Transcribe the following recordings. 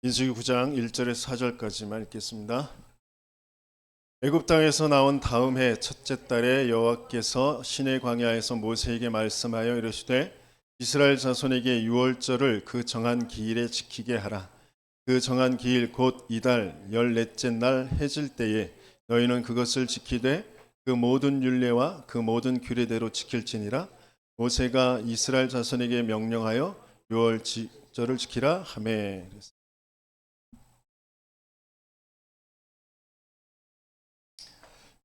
민수기 9장 1절에서 4절까지만 읽겠습니다. 애굽 땅에서 나온 다음 해 첫째 달에 여호와께서 시내 광야에서 모세에게 말씀하여 이르시되 이스라엘 자손에게 유월절을 그 정한 기일에 지키게 하라. 그 정한 기일 곧 이달 14째 날 해질 때에 너희는 그것을 지키되 그 모든 율례와 그 모든 규례대로 지킬지니라. 모세가 이스라엘 자손에게 명령하여 유월절을 지키라 하매.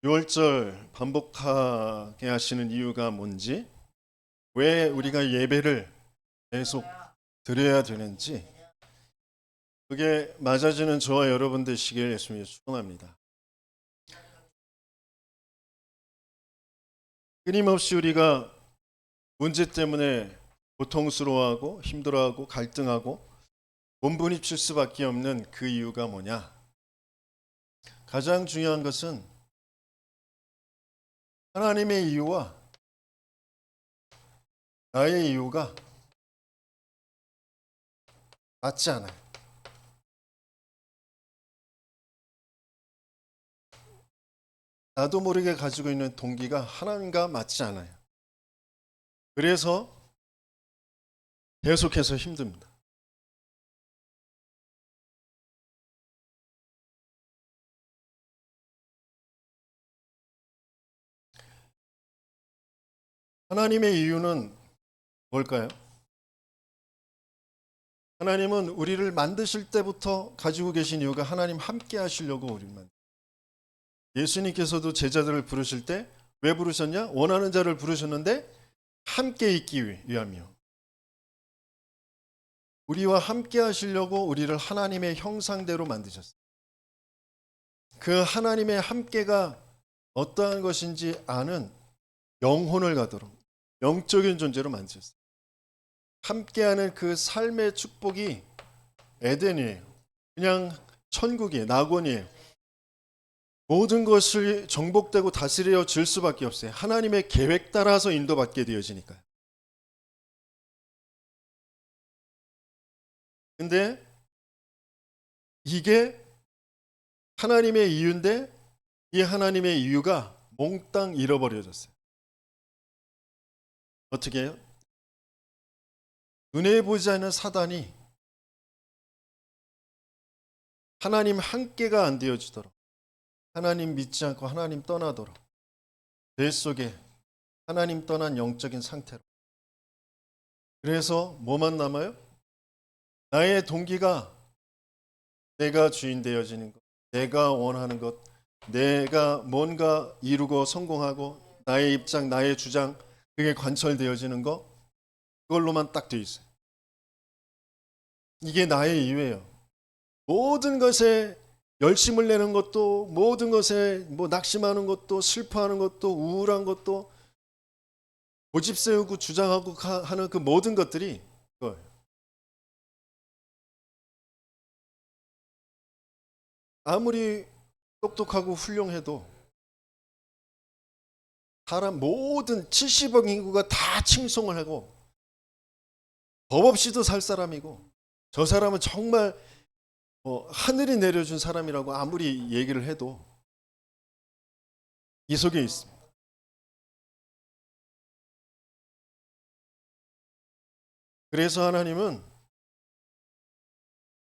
유월절 반복하게 하시는 이유가 뭔지, 왜 우리가 예배를 계속 드려야 되는지, 그게 맞아지는 저와 여러분 되시길 예수님이 축원합니다. 끊임없이 우리가 문제 때문에 고통스러워하고 힘들어하고 갈등하고 몸부림칠 수밖에 없는 그 이유가 뭐냐? 가장 중요한 것은 하나님의 이유와 나의 이유가 맞지 않아요. 나도 모르게 가지고 있는 동기가 하나님과 맞지 않아요. 그래서 계속해서 힘듭니다. 하나님의 이유는 뭘까요? 하나님은 우리를 만드실 때부터 가지고 계신 이유가 하나님 함께 하시려고 우리를 만드셨어요. 예수님께서도 제자들을 부르실 때 왜 부르셨냐? 원하는 자를 부르셨는데 함께 있기 위함이요. 우리와 함께 하시려고 우리를 하나님의 형상대로 만드셨어요. 그 하나님의 함께가 어떠한 것인지 아는 영혼을 갖도록 영적인 존재로 만드셨어요. 함께하는 그 삶의 축복이 에덴이에요. 그냥 천국이에요. 낙원이에요. 모든 것을 정복되고 다스려 질 수밖에 없어요. 하나님의 계획 따라서 인도받게 되어지니까요. 근데 이게 하나님의 이유인데 이 하나님의 이유가 몽땅 잃어버려졌어요. 어떻게 해요? 눈에 보지 않는 사단이 하나님 함께가 안 되어지도록, 하나님 믿지 않고 하나님 떠나도록, 뇌 속에 하나님 떠난 영적인 상태로. 그래서 뭐만 남아요? 나의 동기가 내가 주인 되어지는 것, 내가 원하는 것, 내가 뭔가 이루고 성공하고 나의 입장, 나의 주장, 그게 관철되어지는 것, 그걸로만 딱 돼 있어요. 이게 나의 이유예요. 모든 것에 열심을 내는 것도, 모든 것에 낙심하는 것도, 슬퍼하는 것도, 우울한 것도, 고집 세우고 주장하고 하는 그 모든 것들이 그거예요. 아무리 똑똑하고 훌륭해도 사람 모든 70억 인구가 다 칭송을 하고 법 없이도 살 사람이고 저 사람은 정말 하늘이 내려준 사람이라고 아무리 얘기를 해도 이 속에 있습니다. 그래서 하나님은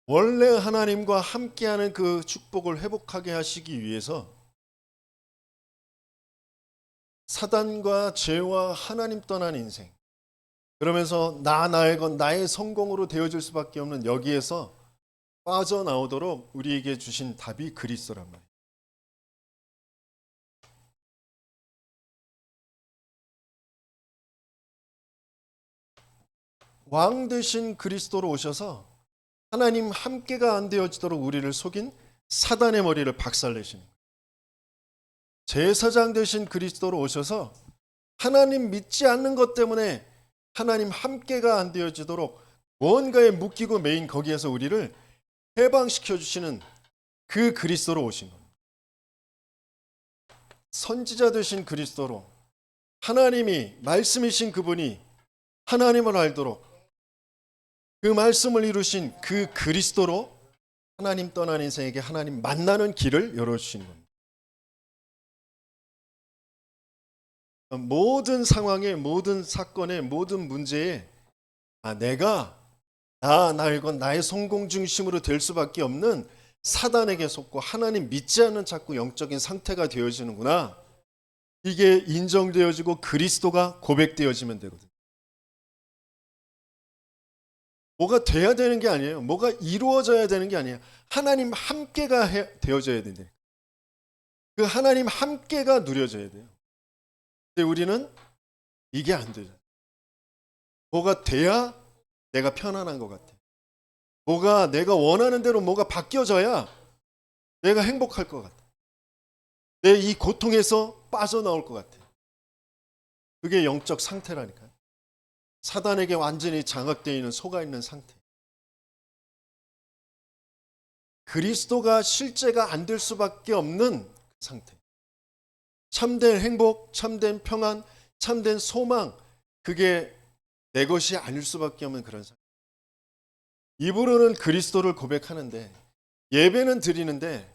원래 하나님과 함께하는 그 축복을 회복하게 하시기 위해서 사단과 죄와 하나님 떠난 인생, 그러면서 나의 것, 나의 성공으로 되어질 수밖에 없는 여기에서 빠져나오도록 우리에게 주신 답이 그리스도란 말이에요. 왕 되신 그리스도로 오셔서 하나님 함께가 안 되어지도록 우리를 속인 사단의 머리를 박살내시는 거예요. 제사장 되신 그리스도로 오셔서 하나님 믿지 않는 것 때문에 하나님 함께가 안 되어지도록 뭔가에 묶이고 매인 거기에서 우리를 해방시켜 주시는 그 그리스도로 오신 겁니다. 선지자 되신 그리스도로 하나님이 말씀이신 그분이 하나님을 알도록 그 말씀을 이루신 그 그리스도로 하나님 떠난 인생에게 하나님 만나는 길을 열어주시는 겁니다. 모든 상황에, 모든 사건에, 모든 문제에 이건 나의 성공 중심으로 될 수밖에 없는 사단에게 속고 하나님 믿지 않는 자꾸 영적인 상태가 되어지는구나. 이게 인정되어지고 그리스도가 고백되어지면 되거든요. 뭐가 돼야 되는 게 아니에요. 뭐가 이루어져야 되는 게 아니에요. 하나님 함께가 되어져야 된다. 그 하나님 함께가 누려져야 돼요. 근데 우리는 이게 안 되죠. 뭐가 돼야 내가 편안한 것 같아. 뭐가 내가 원하는 대로 뭐가 바뀌어져야 내가 행복할 것 같아. 내 이 고통에서 빠져나올 것 같아. 그게 영적 상태라니까요. 사단에게 완전히 장악되어 있는 속아 있는 상태. 그리스도가 실제가 안 될 수밖에 없는 상태. 참된 행복, 참된 평안, 참된 소망, 그게 내 것이 아닐 수밖에 없는 그런 상태. 입으로는 그리스도를 고백하는데, 예배는 드리는데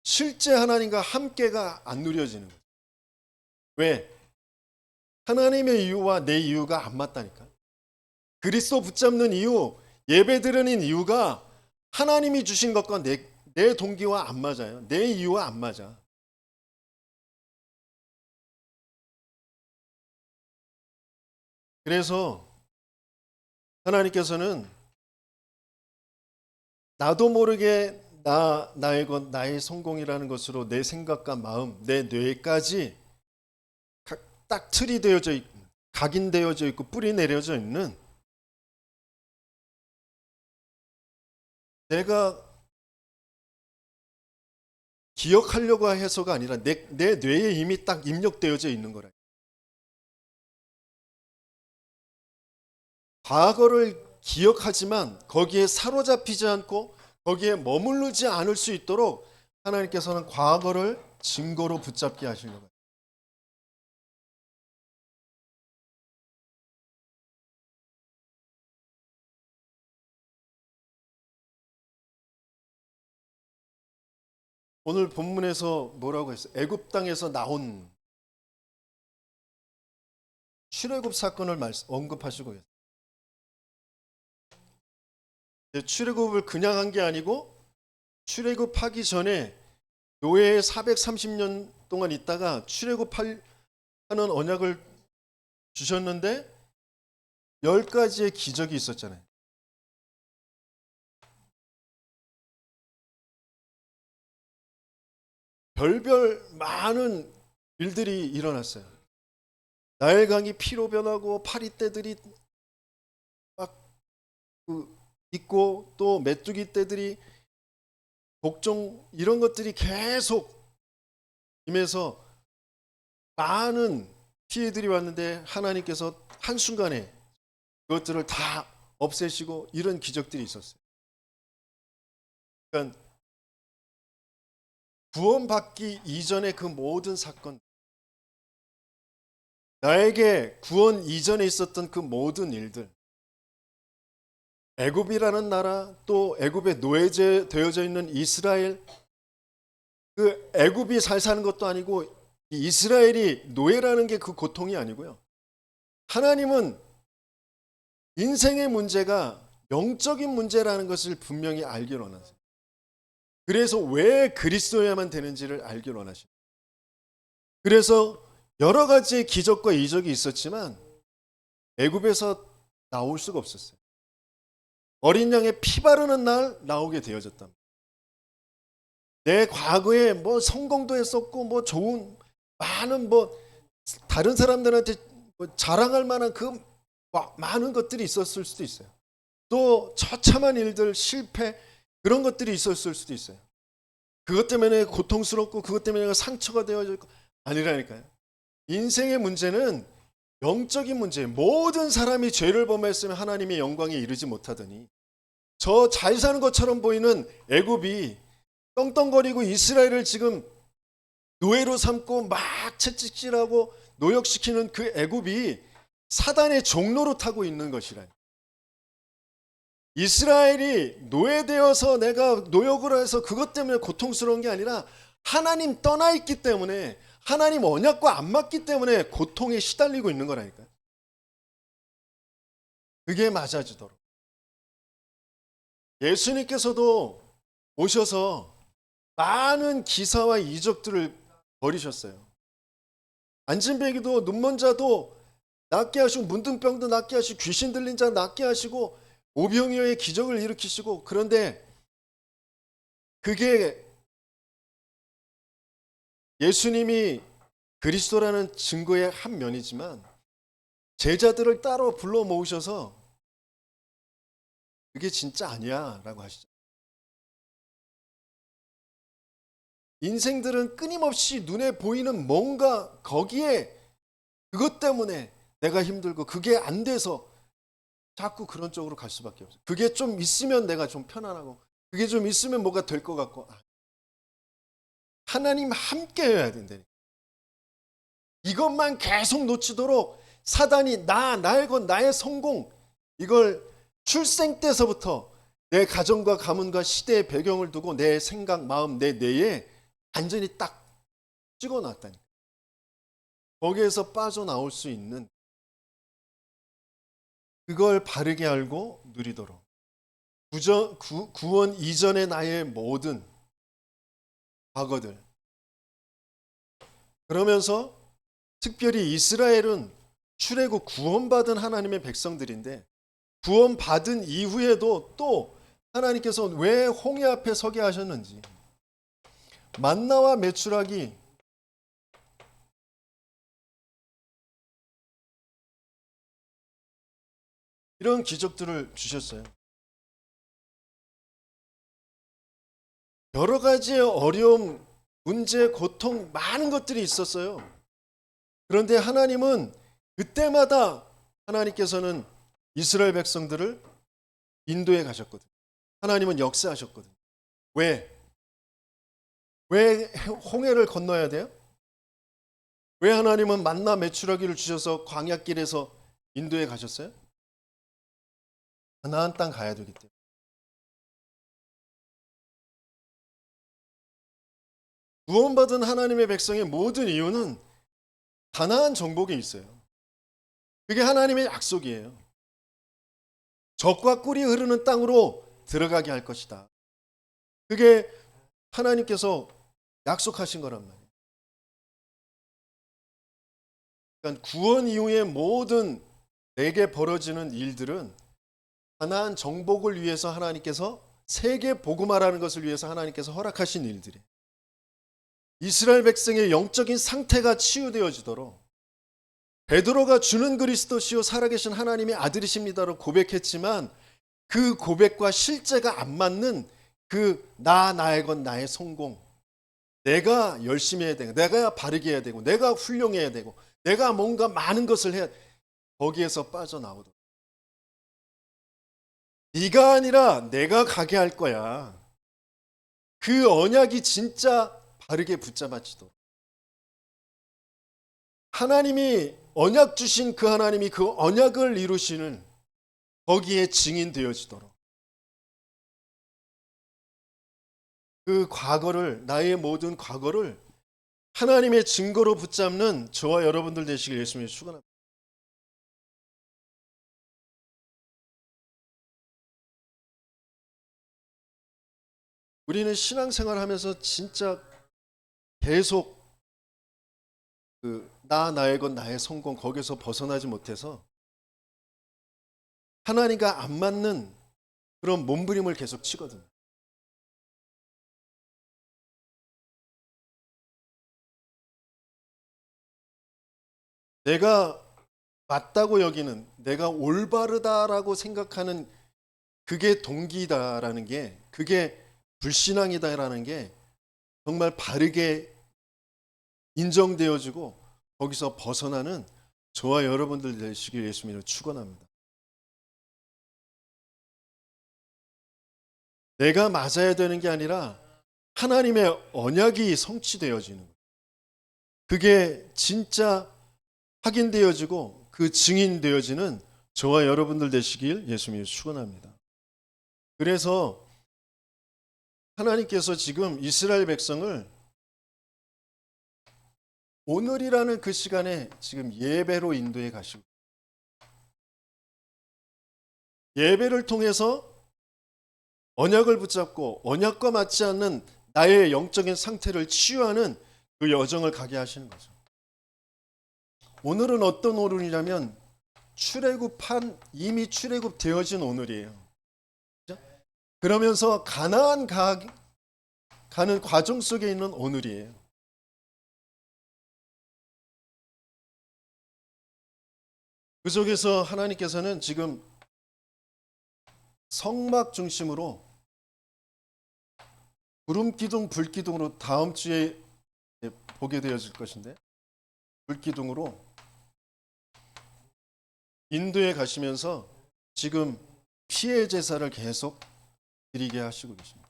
실제 하나님과 함께가 안 누려지는 거예요. 왜? 하나님의 이유와 내 이유가 안 맞다니까. 그리스도 붙잡는 이유, 예배 드리는 이유가 하나님이 주신 것과 내 동기와 안 맞아요. 내 이유와 안 맞아. 그래서 하나님께서는 나도 모르게 나의 것, 나의 성공이라는 것으로 내 생각과 마음, 내 뇌까지 딱 틀이 되어져 있고, 각인되어져 있고, 뿌리 내려져 있는, 내가 기억하려고 해서가 아니라 내 뇌에 이미 딱 입력되어져 있는 거라. 과거를 기억하지만 거기에 사로잡히지 않고 거기에 머무르지 않을 수 있도록 하나님께서는 과거를 증거로 붙잡게 하신 거예요. 오늘 본문에서 뭐라고 했어요? 애굽 땅에서 나온 출애굽 사건을 언급하시고 계세요. 출애굽을 그냥 한 게 아니고 출애굽하기 전에 노예에 430년 동안 있다가 출애굽하는 언약을 주셨는데 10가지의 기적이 있었잖아요. 별별 많은 일들이 일어났어요. 나일강이 피로 변하고 파리떼들이 막 있고 또 메뚜기 떼들이 복종 이런 것들이 계속 임해서 많은 피해들이 왔는데 하나님께서 한순간에 그것들을 다 없애시고 이런 기적들이 있었어요. 그러니까 구원받기 이전의 그 모든 사건, 나에게 구원 이전에 있었던 그 모든 일들, 애굽이라는 나라, 또 애굽에 노예되어져 있는 이스라엘, 그 애굽이 잘 사는 것도 아니고 이스라엘이 노예라는 게 그 고통이 아니고요. 하나님은 인생의 문제가 영적인 문제라는 것을 분명히 알기 원하세요. 그래서 왜 그리스도야만 되는지를 알기 원하십니다. 그래서 여러 가지의 기적과 이적이 있었지만 애굽에서 나올 수가 없었어요. 어린 양의 피 바르는 날 나오게 되어졌다. 내 과거에 뭐 성공도 했었고 뭐 좋은 많은 뭐 다른 사람들한테 뭐 자랑할 만한 그 많은 것들이 있었을 수도 있어요. 또 처참한 일들, 실패 그런 것들이 있었을 수도 있어요. 그것 때문에 고통스럽고 그것 때문에 상처가 되어져 있고 아니라니까요. 인생의 문제는 영적인 문제예요. 모든 사람이 죄를 범했으면 하나님의 영광에 이르지 못하더니 저 잘 사는 것처럼 보이는 애굽이 떵떵거리고 이스라엘을 지금 노예로 삼고 막 채찍질하고 노역시키는 그 애굽이 사단의 종로로 타고 있는 것이라. 이스라엘이 노예되어서 내가 노역을 해서 그것 때문에 고통스러운 게 아니라 하나님 떠나 있기 때문에, 하나님 언약과 안 맞기 때문에 고통에 시달리고 있는 거라니까요. 그게 맞아지도록 예수님께서도 오셔서 많은 기사와 이적들을 벌이셨어요. 안진뱅이도 눈먼 자도 낫게 하시고, 문둥병도 낫게 하시고, 귀신 들린 자 낫게 하시고, 오병이어의 기적을 일으키시고. 그런데 그게 예수님이 그리스도라는 증거의 한 면이지만, 제자들을 따로 불러 모으셔서 그게 진짜 아니야 라고 하시죠. 인생들은 끊임없이 눈에 보이는 뭔가, 거기에 그것 때문에 내가 힘들고 그게 안 돼서 자꾸 그런 쪽으로 갈 수밖에 없어요. 그게 좀 있으면 내가 좀 편안하고, 그게 좀 있으면 뭐가 될 것 같고. 하나님 함께 해야 된다니까. 이것만 계속 놓치도록 사단이 나의 것, 나의 성공, 이걸 출생 때서부터 내 가정과 가문과 시대의 배경을 두고 내 생각, 마음, 내 뇌에 완전히 딱 찍어놨다니까. 거기에서 빠져나올 수 있는, 그걸 바르게 알고 누리도록 구원 이전의 나의 모든 과거들, 그러면서 특별히 이스라엘은 출애굽 구원받은 하나님의 백성들인데, 구원받은 이후에도 또 하나님께서 왜 홍해 앞에 서게 하셨는지, 만나와 메추라기, 이런 기적들을 주셨어요. 여러 가지의 어려움, 문제, 고통, 많은 것들이 있었어요. 그런데 하나님은 그때마다 하나님께서는 이스라엘 백성들을 인도해 가셨거든요. 하나님은 역사하셨거든요. 왜 홍해를 건너야 돼요? 왜 하나님은 만나 메추라기를 주셔서 광야길에서 인도해 가셨어요? 가나안 땅 가야 되기 때문에. 구원받은 하나님의 백성의 모든 이유는 가나안 정복에 있어요. 그게 하나님의 약속이에요. 젖과 꿀이 흐르는 땅으로 들어가게 할 것이다. 그게 하나님께서 약속하신 거란 말이에요. 그러니까 구원 이후의 모든 내게 벌어지는 일들은 가나안 정복을 위해서 하나님께서, 세계 복음화라는 것을 위해서 하나님께서 허락하신 일들이에요. 이스라엘 백성의 영적인 상태가 치유되어지도록, 베드로가 주는 그리스도시요 살아계신 하나님의 아들이십니다로 고백했지만, 그 고백과 실제가 안 맞는 나의 것, 나의 성공, 내가 열심히 해야 되고, 내가 바르게 해야 되고, 내가 훌륭해야 되고, 내가 뭔가 많은 것을 해야, 거기에서 빠져나오도록. 네가 아니라 내가 가게 할 거야. 그 언약이 진짜 바르게 붙잡아지도록, 하나님이 언약 주신 그 하나님이 그 언약을 이루시는, 거기에 증인 되어지도록, 그 과거를, 나의 모든 과거를 하나님의 증거로 붙잡는 저와 여러분들 되시길 예수님이 축원합니다. 우리는 신앙생활 하면서 진짜 계속 나의 것, 나의 성공, 거기서 벗어나지 못해서 하나님과 안 맞는 그런 몸부림을 계속 치거든요. 내가 맞다고 여기는, 내가 올바르다라고 생각하는 그게 동기다라는 게, 그게 불신앙이다라는 게 정말 바르게 인정되어지고, 거기서 벗어나는 저와 여러분들 되시길 예수님으로 축원합니다. 내가 맞아야 되는 게 아니라 하나님의 언약이 성취되어지는 거예요. 그게 진짜 확인되어지고 그 증인되어지는 저와 여러분들 되시길 예수님이 축원합니다. 그래서 하나님께서 지금 이스라엘 백성을 오늘이라는 그 시간에 지금 예배로 인도해 가시고, 예배를 통해서 언약을 붙잡고 언약과 맞지 않는 나의 영적인 상태를 치유하는 그 여정을 가게 하시는 거죠. 오늘은 어떤 오늘이냐면 이미 출애굽되어진 오늘이에요. 그러면서 가나안 가는 과정 속에 있는 오늘이에요. 그 속에서 하나님께서는 지금 성막 중심으로 구름기둥, 불기둥으로 다음 주에 보게 되어질 것인데, 불기둥으로 인도에 가시면서 지금 피해 제사를 계속 드리게 하시고 계십니다.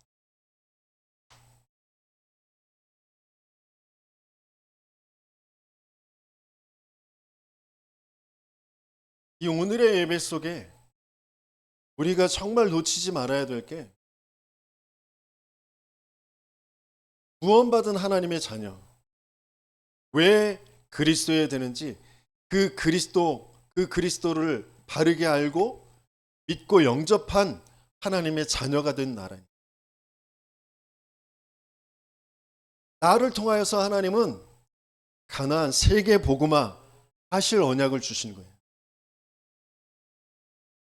이 오늘의 예배 속에 우리가 정말 놓치지 말아야 될 게, 구원받은 하나님의 자녀, 왜 그리스도에 되는지, 그 그리스도를 바르게 알고 믿고 영접한 하나님의 자녀가 된 나라입니다. 나를 통하여서 하나님은 가나안 세계 복음화 하실 언약을 주신 거예요.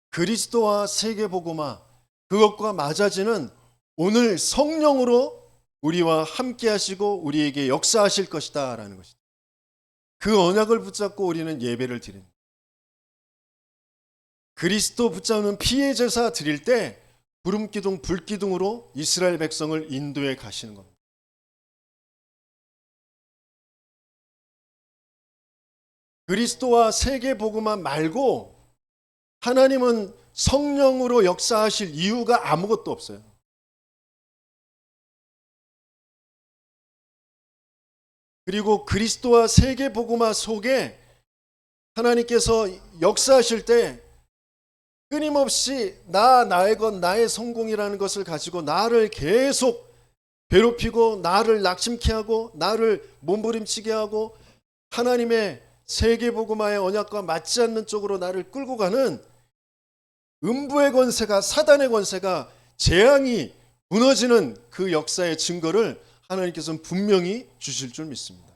그리스도와 세계 복음화, 그것과 맞아지는 오늘 성령으로 우리와 함께 하시고 우리에게 역사하실 것이다 라는 것이다. 그 언약을 붙잡고 우리는 예배를 드립니다. 그리스도 붙잡는 피의 제사 드릴 때 구름기둥, 불기둥으로 이스라엘 백성을 인도해 가시는 겁니다. 그리스도와 세계 복음화 말고 하나님은 성령으로 역사하실 이유가 아무것도 없어요. 그리고 그리스도와 세계 복음화 속에 하나님께서 역사하실 때 끊임없이 나의 것, 나의 성공이라는 것을 가지고 나를 계속 괴롭히고 나를 낙심케 하고 나를 몸부림치게 하고 하나님의 세계 복음화의 언약과 맞지 않는 쪽으로 나를 끌고 가는 음부의 권세가, 사단의 권세가, 재앙이 무너지는 그 역사의 증거를 하나님께서는 분명히 주실 줄 믿습니다.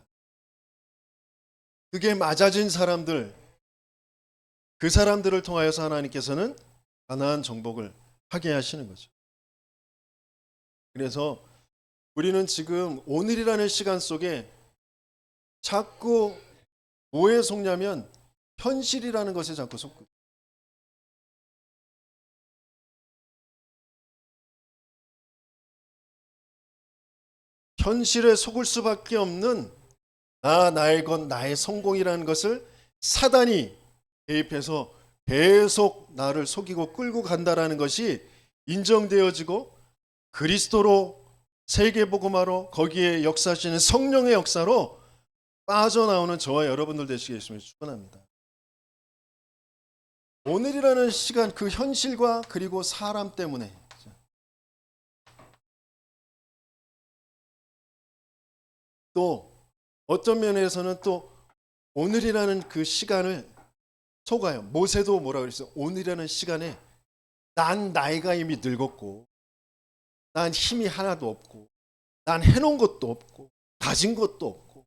그게 맞아진 사람들, 그 사람들을 통하여서 하나님께서는 가나안 정복을 하게 하시는 거죠. 그래서 우리는 지금 오늘이라는 시간 속에 자꾸 뭐에 속냐면 현실이라는 것에 자꾸 속고, 현실에 속을 수밖에 없는 나의 것, 나의 성공이라는 것을 사단이 개입해서 계속 나를 속이고 끌고 간다라는 것이 인정되어지고 그리스도로 세계복음화로 거기에 역사하시는 성령의 역사로 빠져나오는 저와 여러분들 되시게 했으면 축원합니다. 오늘이라는 시간, 그 현실과 그리고 사람 때문에 또 어떤 면에서는 또 오늘이라는 그 시간을 속아요. 모세도 뭐라 그랬어요? 오늘이라는 시간에 난 나이가 이미 늙었고 난 힘이 하나도 없고 난 해놓은 것도 없고 가진 것도 없고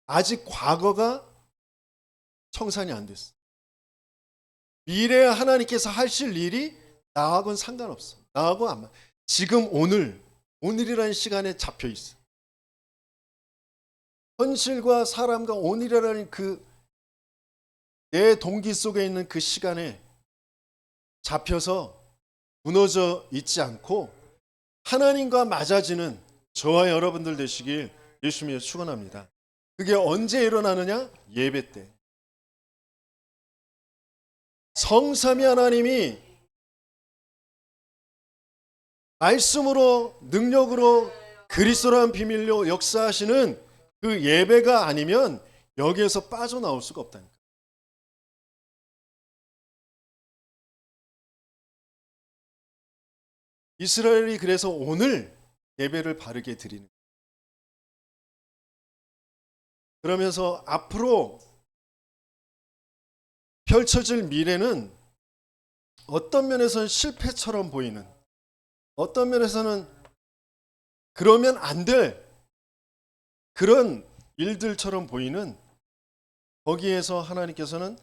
아직 과거가 청산이 안 됐어. 미래에 하나님께서 하실 일이 나하고는 상관없어. 나하고 안 맞아. 지금 오늘이라는 시간에 잡혀 있어. 현실과 사람과 오늘이라는 그 내 동기 속에 있는 그 시간에 잡혀서 무너져 있지 않고 하나님과 맞아지는 저와 여러분들 되시길 예수님이 축원합니다. 그게 언제 일어나느냐? 예배 때. 성삼위 하나님이 말씀으로 능력으로 그리스도라는 비밀로 역사하시는 그 예배가 아니면 여기에서 빠져나올 수가 없다니까. 이스라엘이 그래서 오늘 예배를 바르게 드리는, 그러면서 앞으로 펼쳐질 미래는 어떤 면에서는 실패처럼 보이는, 어떤 면에서는 그러면 안 될 그런 일들처럼 보이는, 거기에서 하나님께서는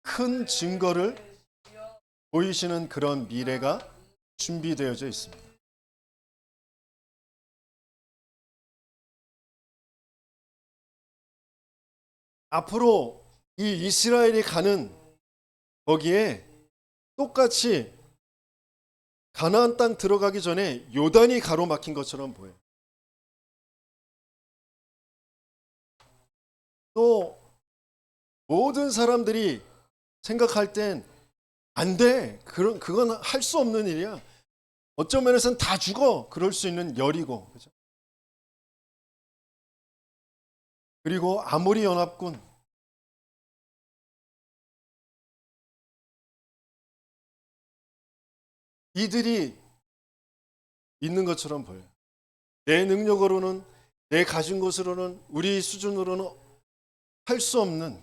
큰 증거를 보이시는 그런 미래가 준비되어져 있습니다. 앞으로 이 이스라엘이 가는 거기에 똑같이 가나안 땅 들어가기 전에 요단이 가로막힌 것처럼 보여요. 또 모든 사람들이 생각할 땐 안 돼. 그건 할 수 없는 일이야. 어떤 면에서는 다 죽어. 그럴 수 있는 여리고. 그죠? 그리고 아모리 연합군. 이들이 있는 것처럼 보여요. 내 능력으로는, 내 가진 것으로는, 우리 수준으로는 할 수 없는,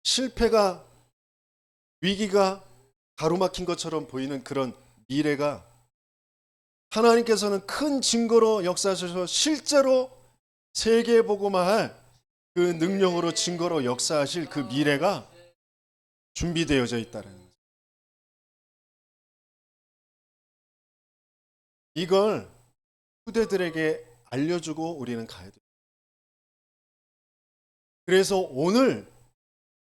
실패가, 위기가 가로막힌 것처럼 보이는 그런 미래가 하나님께서는 큰 증거로 역사하셔서 실제로 세계복음화할 그 능력으로 증거로 역사하실 그 미래가 준비되어져 있다는 거죠. 이걸 후대들에게 알려주고 우리는 가야 돼요. 그래서 오늘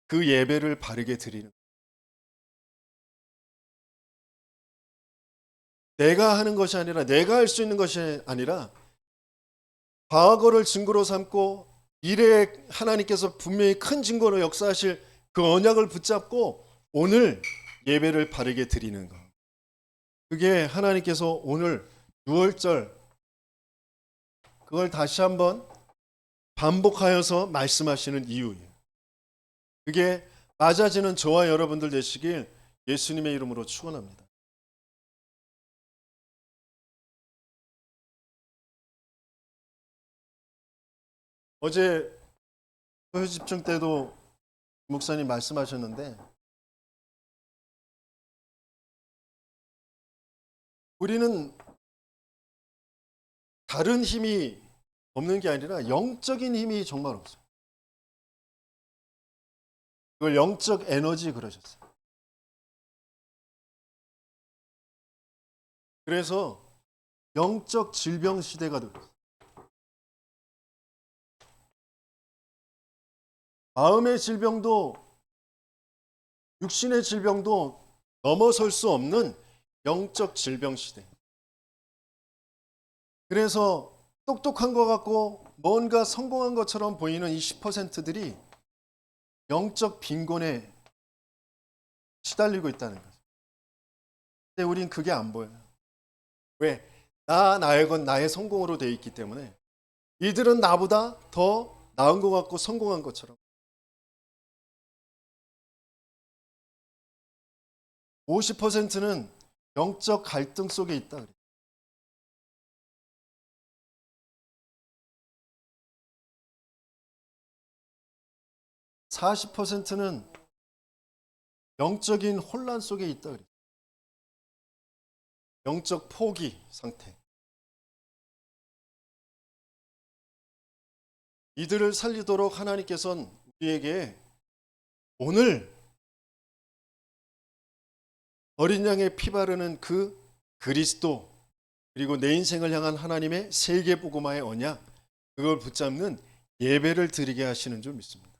그 예배를 바르게 드리는, 내가 하는 것이 아니라, 내가 할 수 있는 것이 아니라 과거를 증거로 삼고 미래에 하나님께서 분명히 큰 증거로 역사하실 그 언약을 붙잡고 오늘 예배를 바르게 드리는 것. 그게 하나님께서 오늘 6월절 그걸 다시 한번 반복하여서 말씀하시는 이유예요. 그게 맞아지는 저와 여러분들 되시길 예수님의 이름으로 축원합니다. 어제 교회 집중 때도 목사님 말씀하셨는데 우리는 다른 힘이 없는 게 아니라 영적인 힘이 정말 없어요. 그걸 영적 에너지 그러셨어요. 그래서 영적 질병 시대가 되고 있어요. 마음의 질병도 육신의 질병도 넘어설 수 없는 영적 질병 시대. 그래서 똑똑한 것 같고 뭔가 성공한 것처럼 보이는 이 10%들이 영적 빈곤에 시달리고 있다는 거죠. 근데 우린 그게 안 보여요. 왜? 나의 건 나의 성공으로 되어 있기 때문에 이들은 나보다 더 나은 것 같고 성공한 것처럼 50%는 영적 갈등 속에 있다 그래요. 40%는 영적인 혼란 속에 있다 그래요. 영적 포기 상태. 이들을 살리도록 하나님께서는 우리에게 오늘 어린 양의 피 바르는 그 그리스도, 그리고 내 인생을 향한 하나님의 세계복음화의 언약, 그걸 붙잡는 예배를 드리게 하시는 줄 믿습니다.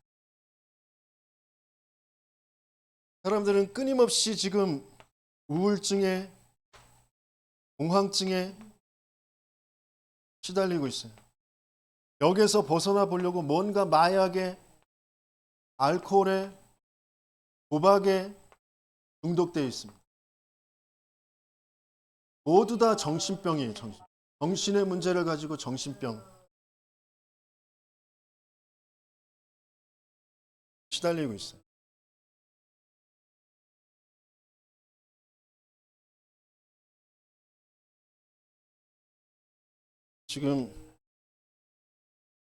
사람들은 끊임없이 지금 우울증에, 공황증에 시달리고 있어요. 여기에서 벗어나 보려고 뭔가 마약에, 알코올에, 도박에 중독되어 있습니다. 모두 다 정신병이에요. 정신의 문제를 가지고 정신병 시달리고 있어요. 지금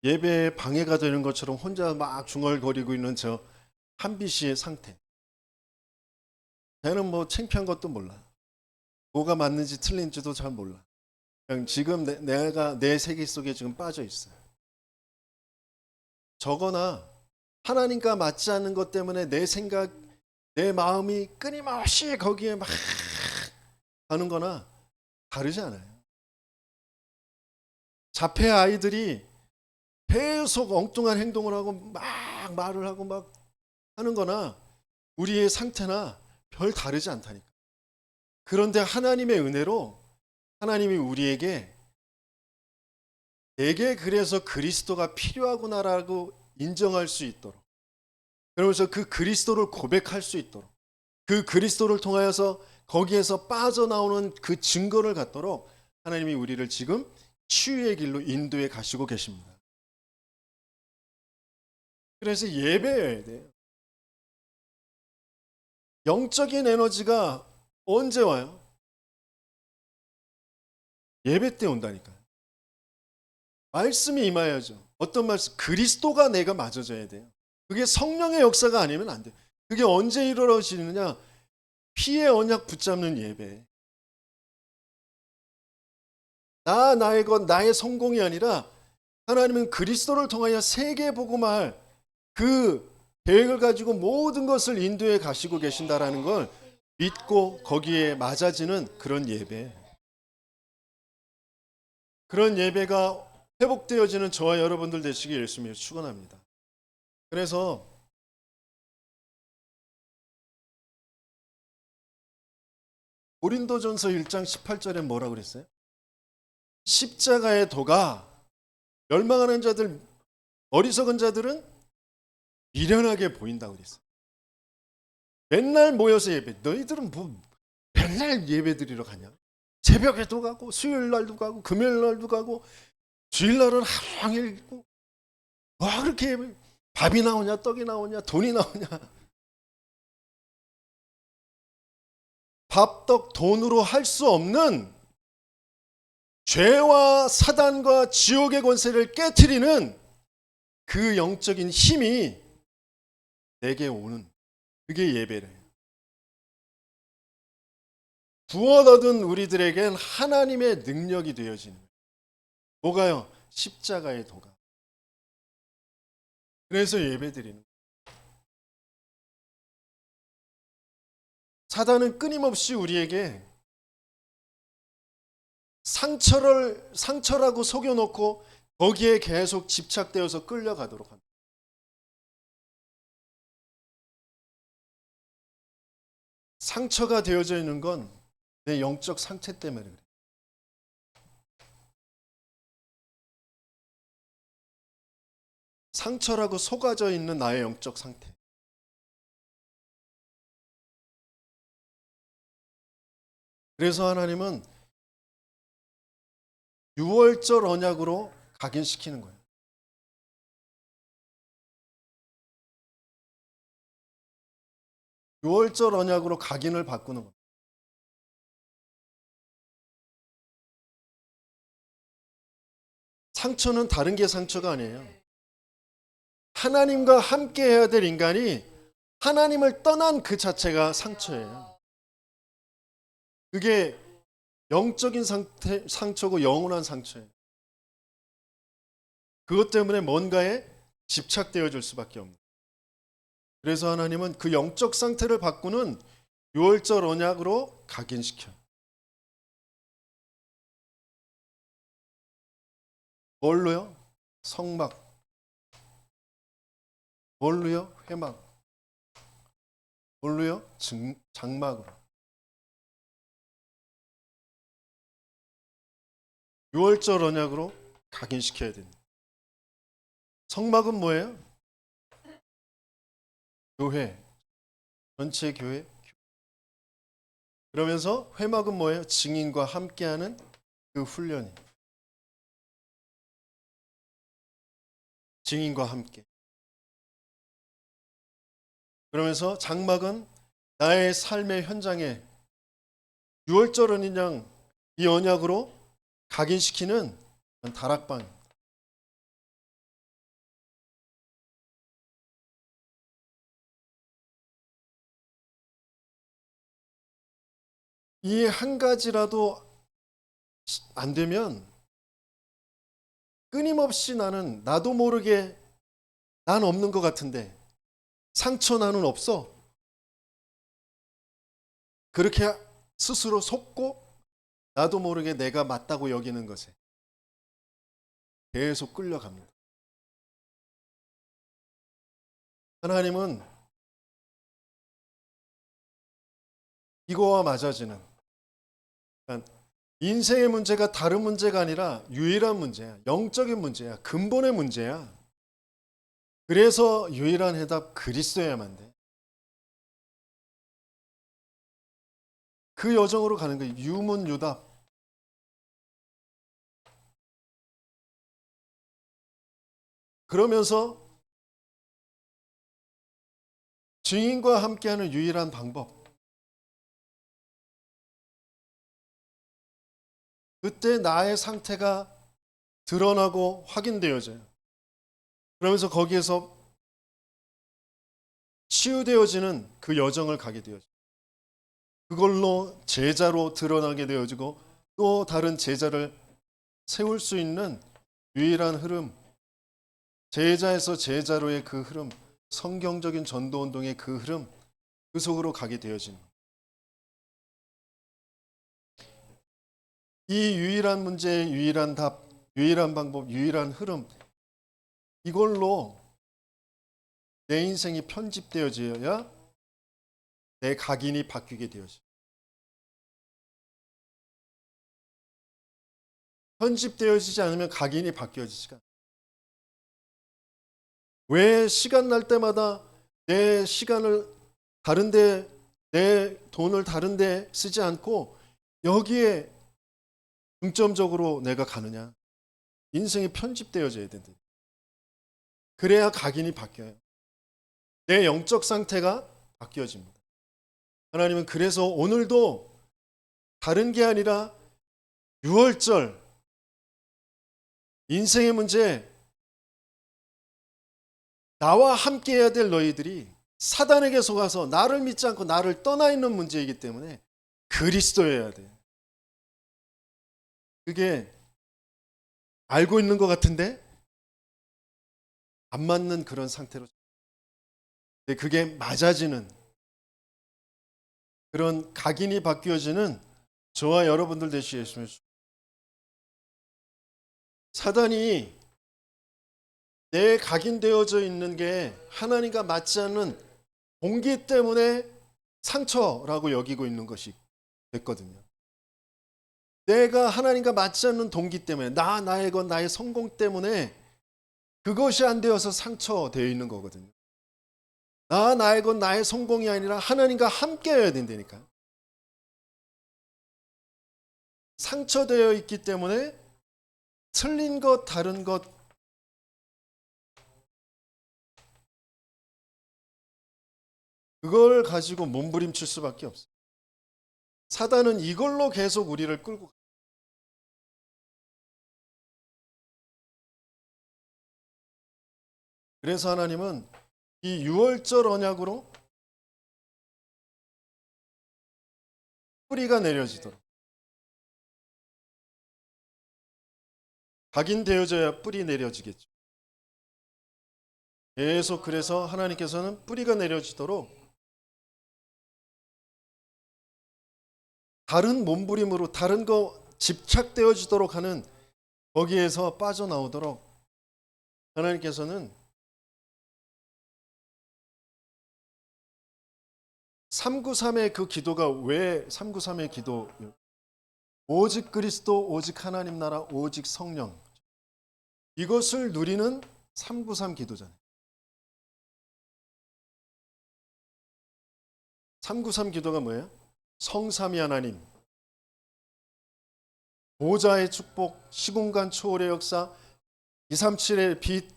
예배에 방해가 되는 것처럼 혼자 막 중얼거리고 있는 저 한비 씨의 상태. 걔는 뭐 창피한 것도 몰라. 뭐가 맞는지 틀린지도 잘 몰라. 그냥 지금 내가 내 세계 속에 지금 빠져 있어요. 저거나 하나님과 맞지 않는 것 때문에 내 생각, 내 마음이 끊임없이 거기에 막 가는 거나 다르지 않아요. 자폐 아이들이 계속 엉뚱한 행동을 하고 막 말을 하고 막 하는 거나 우리의 상태나 별 다르지 않다니까. 그런데 하나님의 은혜로 하나님이 우리에게 내게 그래서 그리스도가 필요하구나라고 인정할 수 있도록, 그러면서 그 그리스도를 고백할 수 있도록, 그 그리스도를 통하여서 거기에서 빠져나오는 그 증거를 갖도록 하나님이 우리를 지금 치유의 길로 인도해 가시고 계십니다. 그래서 예배여야 돼요. 영적인 에너지가 언제 와요? 예배 때 온다니까요. 말씀이 임하여야죠. 어떤 말씀? 그리스도가 내가 맞아져야 돼요. 그게 성령의 역사가 아니면 안 돼요. 그게 언제 이루어지느냐? 피의 언약 붙잡는 예배. 나의 것, 나의 성공이 아니라 하나님은 그리스도를 통하여 세계 복음할 그 계획을 가지고 모든 것을 인도해 가시고 계신다라는 걸 믿고 거기에 맞아지는 그런 예배. 그런 예배가 회복되어지는 저와 여러분들 되시길 예수님이 축원합니다. 그래서 고린도전서 1장 18절에 뭐라고 그랬어요? 십자가의 도가 멸망하는 자들, 어리석은 자들은 미련하게 보인다고 그랬어요. 맨날 모여서 예배. 너희들은 뭐 맨날 예배 드리러 가냐? 새벽에도 가고 수요일 날도 가고 금요일 날도 가고 주일날은 하루 종일 있고 뭐 그렇게 밥이 나오냐 떡이 나오냐 돈이 나오냐. 밥, 떡, 돈으로 할 수 없는 죄와 사단과 지옥의 권세를 깨트리는 그 영적인 힘이 내게 오는 그게 예배래요. 구원 얻은 우리들에겐 하나님의 능력이 되어지는 거예요. 뭐가요? 십자가의 도가. 그래서 예배드리는 거예요. 사단은 끊임없이 우리에게 상처라고 속여놓고 거기에 계속 집착되어서 끌려가도록 합니다. 상처가 되어져 있는 건 내 영적 상태 때문에 그래요. 상처라고 속아져 있는 나의 영적 상태. 그래서 하나님은 유월절 언약으로 각인시키는 거예요. 유월절 언약으로 각인을 바꾸는 거예요. 상처는 다른 게 상처가 아니에요. 하나님과 함께 해야 될 인간이 하나님을 떠난 그 자체가 상처예요. 그게 영적인 상처고 영원한 상처예요. 그것 때문에 뭔가에 집착되어 줄 수밖에 없는. 그래서 하나님은 그 영적 상태를 바꾸는 유월절 언약으로 각인시켜요. 뭘로요? 성막. 뭘로요? 회막. 뭘로요? 장막으로. 유월절 언약으로 각인시켜야 됩니다. 성막은 뭐예요? 교회. 전체 교회. 그러면서 회막은 뭐예요? 증인과 함께하는 그 훈련이. 증인과 함께. 그러면서 장막은 나의 삶의 현장에 유월절 언약 이 언약으로 각인시키는 다락방. 이 한 가지라도 안 되면 끊임없이 나도 모르게 난 없는 것 같은데 상처 나는 없어. 그렇게 스스로 속고 나도 모르게 내가 맞다고 여기는 것에 계속 끌려갑니다. 하나님은 이거와 맞아지는, 그러니까 인생의 문제가 다른 문제가 아니라 유일한 문제야. 영적인 문제야. 근본의 문제야. 그래서 유일한 해답 그리스도야만 돼. 그 여정으로 가는 거예요. 유문유답. 그러면서 증인과 함께하는 유일한 방법. 그때 나의 상태가 드러나고 확인되어져요. 그러면서 거기에서 치유되어지는 그 여정을 가게 되어져요. 그걸로 제자로 드러나게 되어지고 또 다른 제자를 세울 수 있는 유일한 흐름, 제자에서 제자로의 그 흐름, 성경적인 전도운동의 그 흐름, 그 속으로 가게 되어지는, 이 유일한 문제의 유일한 답, 유일한 방법, 유일한 흐름, 이걸로 내 인생이 편집되어져야 내 각인이 바뀌게 되어져. 편집되어지지 않으면 각인이 바뀌어지지가 않아요. 왜 시간 날 때마다 내 시간을 다른데, 내 돈을 다른데 쓰지 않고 여기에 중점적으로 내가 가느냐? 인생이 편집되어져야 된다. 그래야 각인이 바뀌어요. 내 영적 상태가 바뀌어집니다. 하나님은 그래서 오늘도 다른 게 아니라 6월절 인생의 문제, 나와 함께 해야 될 너희들이 사단에게 속아서 나를 믿지 않고 나를 떠나 있는 문제이기 때문에 그리스도여야 돼. 그게 알고 있는 것 같은데 안 맞는 그런 상태로, 근데 그게 맞아지는, 그런 각인이 바뀌어지는 저와 여러분들 되시겠으면. 사단이 내 각인되어져 있는 게 하나님과 맞지 않는 동기 때문에 상처라고 여기고 있는 것이 됐거든요. 내가 하나님과 맞지 않는 동기 때문에, 나의 것, 나의 성공 때문에 그것이 안 되어서 상처되어 있는 거거든요. 나의 것, 나의 성공이 아니라 하나님과 함께 해야 된다니까. 상처되어 있기 때문에 틀린 것, 다른 것, 그걸 가지고 몸부림칠 수밖에 없어요. 사단은 이걸로 계속 우리를 끌고 가요. 그래서 하나님은 이 6월절 언약으로 뿌리가 내려지도록, 각인되어져야 뿌리 내려지겠죠. 계속 그래서 하나님께서는 뿌리가 내려지도록 다른 몸부림으로 다른 거 집착되어지도록 하는, 거기에서 빠져나오도록 하나님께서는 393의 그 기도가 왜 393의 기도, 오직 그리스도, 오직 하나님 나라, 오직 성령, 이것을 누리는 393 기도잖아요. 393 기도가 뭐예요? 성삼위 하나님, 보좌의 축복, 시공간 초월의 역사, 237의 빛,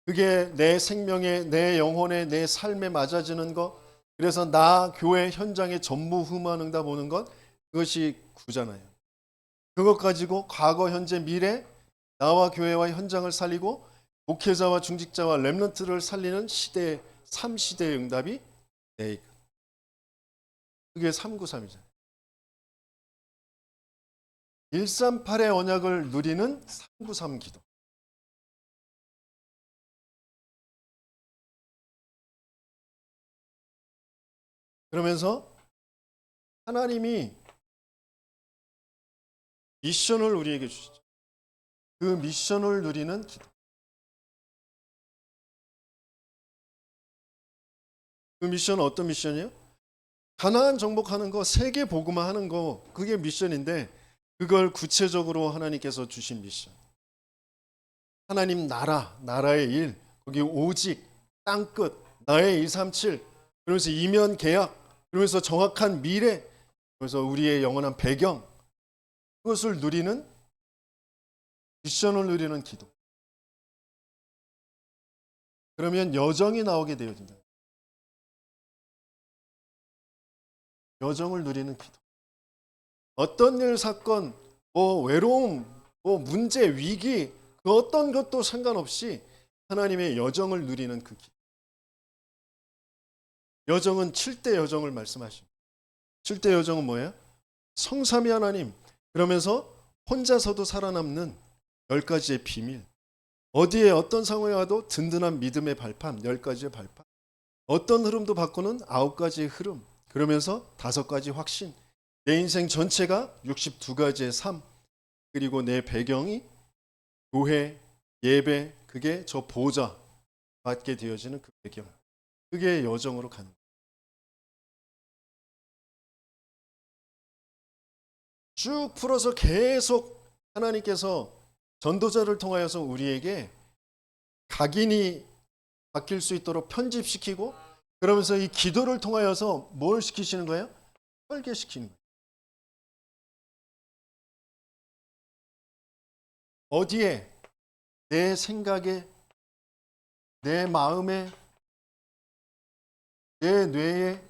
그게 내 생명에, 내 영혼에, 내 삶에 맞아지는 것, 그래서 나 교회 현장에 전무후무한응답 오는 것, 그것이 구잖아요. 그것 가지고 과거, 현재, 미래 나와 교회와 현장을 살리고 목회자와 중직자와 렘넌트를 살리는 시대의 3시대의 응답이 네. 그게 393이잖아요. 138의 언약을 누리는 393 기도. 그러면서 하나님이 미션을 우리에게 주시죠. 그 미션을 누리는 기도. 그 미션은 어떤 미션이에요? 가나안 정복하는 거, 세계 복음화 하는 거, 그게 미션인데 그걸 구체적으로 하나님께서 주신 미션. 하나님 나라의 일, 거기 오직, 땅끝, 나의 237, 그러면서 이면 계약, 그러면서 정확한 미래, 그래서 우리의 영원한 배경, 그것을 누리는 미션을 누리는 기도. 그러면 여정이 나오게 되어진다. 여정을 누리는 기도. 어떤 일, 사건, 외로움, 문제, 위기, 그 어떤 것도 상관없이 하나님의 여정을 누리는 그 기도. 여정은 7대 여정을 말씀하십니다. 7대 여정은 뭐예요? 성삼위 하나님, 그러면서 혼자서도 살아남는 10가지의 비밀. 어디에 어떤 상황에 와도 든든한 믿음의 발판, 10가지의 발판. 어떤 흐름도 바꾸는 9가지의 흐름. 그러면서 5가지 확신. 내 인생 전체가 62가지의 삶. 그리고 내 배경이 교회, 예배, 그게 저 보좌 받게 되어지는 그 배경. 그게 여정으로 가는 거예요. 쭉 풀어서 계속 하나님께서 전도자를 통하여서 우리에게 각인이 바뀔 수 있도록 편집시키고, 그러면서 이 기도를 통하여서 뭘 시키시는 거예요? 설계시키는 거예요. 어디에? 내 생각에, 내 마음에, 내 뇌에,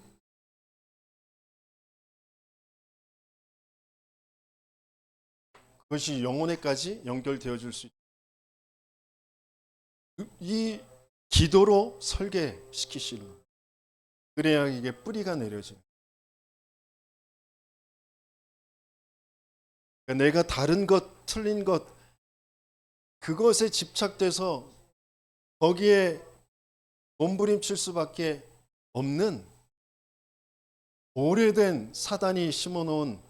그것이 영혼에까지 연결되어 줄 수 있다. 이 기도로 설계시키시는 거예요. 그래야 이게 뿌리가 내려져요. 그러니까 내가 다른 것, 틀린 것, 그것에 집착돼서 거기에 몸부림칠 수밖에 없는 오래된 사단이 심어놓은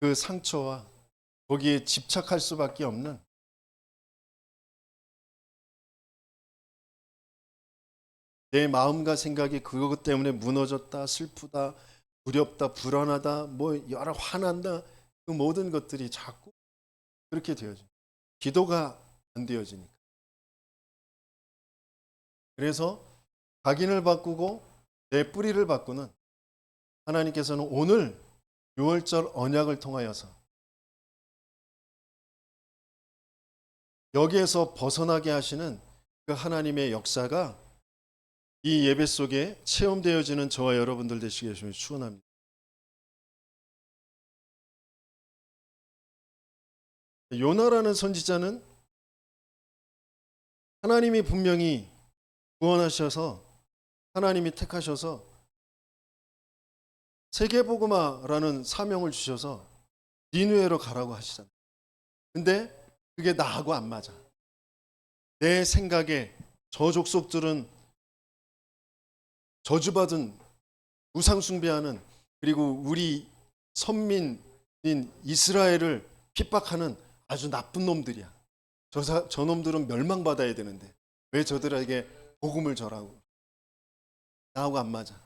그 상처와 거기에 집착할 수밖에 없는, 내 마음과 생각이 그것 때문에 무너졌다, 슬프다, 두렵다, 불안하다, 여러 화난다, 그 모든 것들이 자꾸 그렇게 되어져. 기도가 안 되어지니까. 그래서 각인을 바꾸고 내 뿌리를 바꾸는 하나님께서는 오늘 6월절 언약을 통하여서 여기에서 벗어나게 하시는 그 하나님의 역사가 이 예배 속에 체험되어지는 저와 여러분들 되시게 해주시면 축원합니다. 요나라는 선지자는 하나님이 분명히 구원하셔서, 하나님이 택하셔서 세계복음화라는 사명을 주셔서 니느웨로 가라고 하시잖아요. 근데 그게 나하고 안 맞아. 내 생각에 저 족속들은 저주받은 우상 숭배하는, 그리고 우리 선민인 이스라엘을 핍박하는 아주 나쁜 놈들이야. 저 놈들은 멸망받아야 되는데 왜 저들에게 복음을 전하고. 나하고 안 맞아.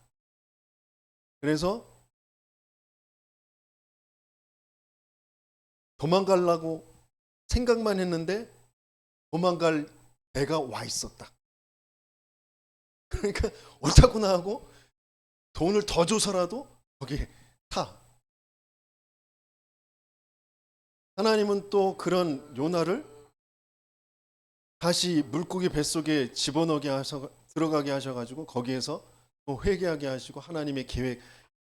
그래서 도망가려고 생각만 했는데 도망갈 배가 와 있었다. 그러니까 옳다구나 하고 돈을 더 줘서라도 거기에 타. 하나님은 또 그런 요나를 다시 물고기 뱃속에 집어넣게 들어가게 하셔가지고 거기에서 또 회개하게 하시고 하나님의 계획,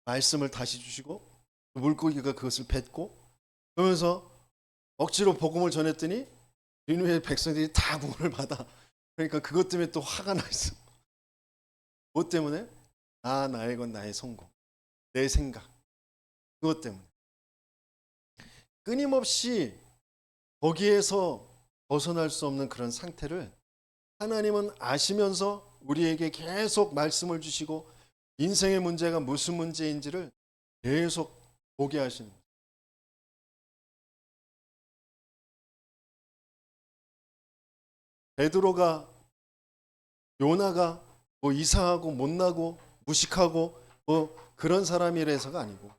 말씀을 다시 주시고 물고기가 그것을 뱉고, 그러면서 억지로 복음을 전했더니 니느웨 백성들이 다 구원을 받아. 그러니까 그것 때문에 또 화가 나 있어. 뭐 때문에? 나의 건 나의 성공, 내 생각, 그것 때문에. 끊임없이 거기에서 벗어날 수 없는 그런 상태를 하나님은 아시면서 우리에게 계속 말씀을 주시고 인생의 문제가 무슨 문제인지를 계속 보게 하시는 거예요. 베드로가, 요나가 뭐 이상하고 못나고 무식하고 뭐 그런 사람이라서가 아니고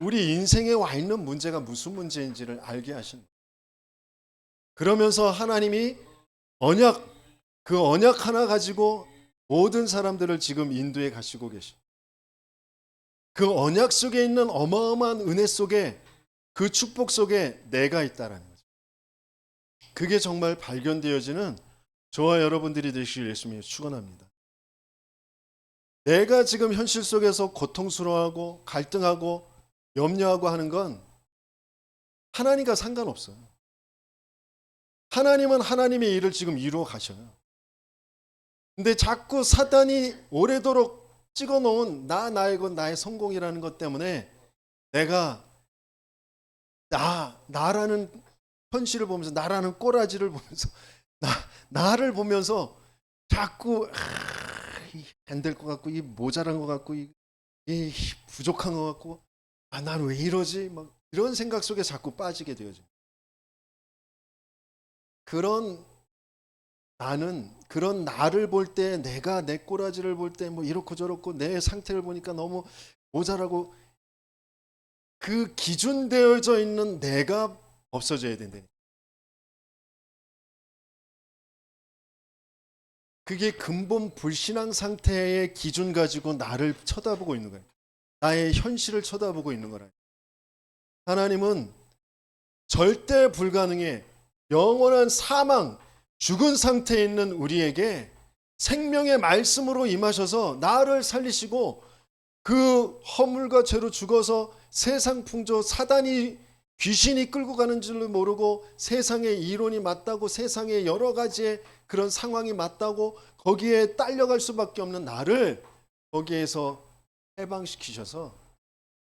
우리 인생에 와 있는 문제가 무슨 문제인지를 알게 하시는 거예요. 그러면서 하나님이 그 언약 하나 가지고 모든 사람들을 지금 인도해 가시고 계십니다. 그 언약 속에 있는 어마어마한 은혜 속에, 그 축복 속에 내가 있다라는 거죠. 그게 정말 발견되어지는 저와 여러분들이 되시길 예수님이 축원합니다. 내가 지금 현실 속에서 고통스러워하고 갈등하고 염려하고 하는 건 하나님과 상관없어요. 하나님은 하나님의 일을 지금 이루어 가셔요. 근데 자꾸 사단이 오래도록 찍어놓은 나의 것, 나의 성공이라는 것 때문에 내가 나라는 현실을 보면서, 나라는 꼬라지를 보면서, 나를 보면서 자꾸 안 될 것 같고, 이 모자란 것 같고, 이 부족한 것 같고, 난 왜 이러지? 막 이런 생각 속에 자꾸 빠지게 되어져. 그런 나를 볼 때, 내가 내 꼬라지를 볼 때 뭐 이렇고 저렇고 내 상태를 보니까 너무 모자라고, 그 기준되어져 있는 내가 없어져야 된다. 그게 근본 불신앙 상태의 기준 가지고 나를 쳐다보고 있는 거예요. 나의 현실을 쳐다보고 있는 거라. 하나님은 절대 불가능해 영원한 사망, 죽은 상태에 있는 우리에게 생명의 말씀으로 임하셔서 나를 살리시고, 그 허물과 죄로 죽어서 세상 풍조, 사단이 귀신이 끌고 가는 줄을 모르고 세상의 이론이 맞다고, 세상의 여러 가지의 그런 상황이 맞다고 거기에 딸려갈 수밖에 없는 나를 거기에서 해방시키셔서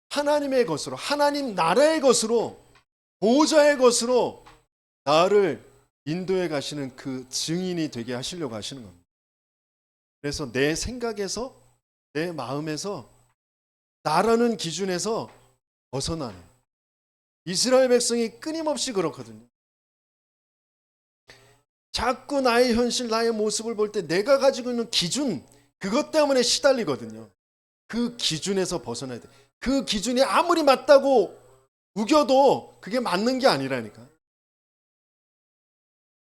하나님의 것으로, 하나님 나라의 것으로, 보호자의 것으로 나를 인도해 가시는 그 증인이 되게 하시려고 하시는 겁니다. 그래서 내 생각에서, 내 마음에서, 나라는 기준에서 벗어나는, 이스라엘 백성이 끊임없이 그렇거든요. 자꾸 나의 현실, 나의 모습을 볼 때 내가 가지고 있는 기준, 그것 때문에 시달리거든요. 그 기준에서 벗어나야 돼. 그 기준이 아무리 맞다고 우겨도 그게 맞는 게 아니라니까.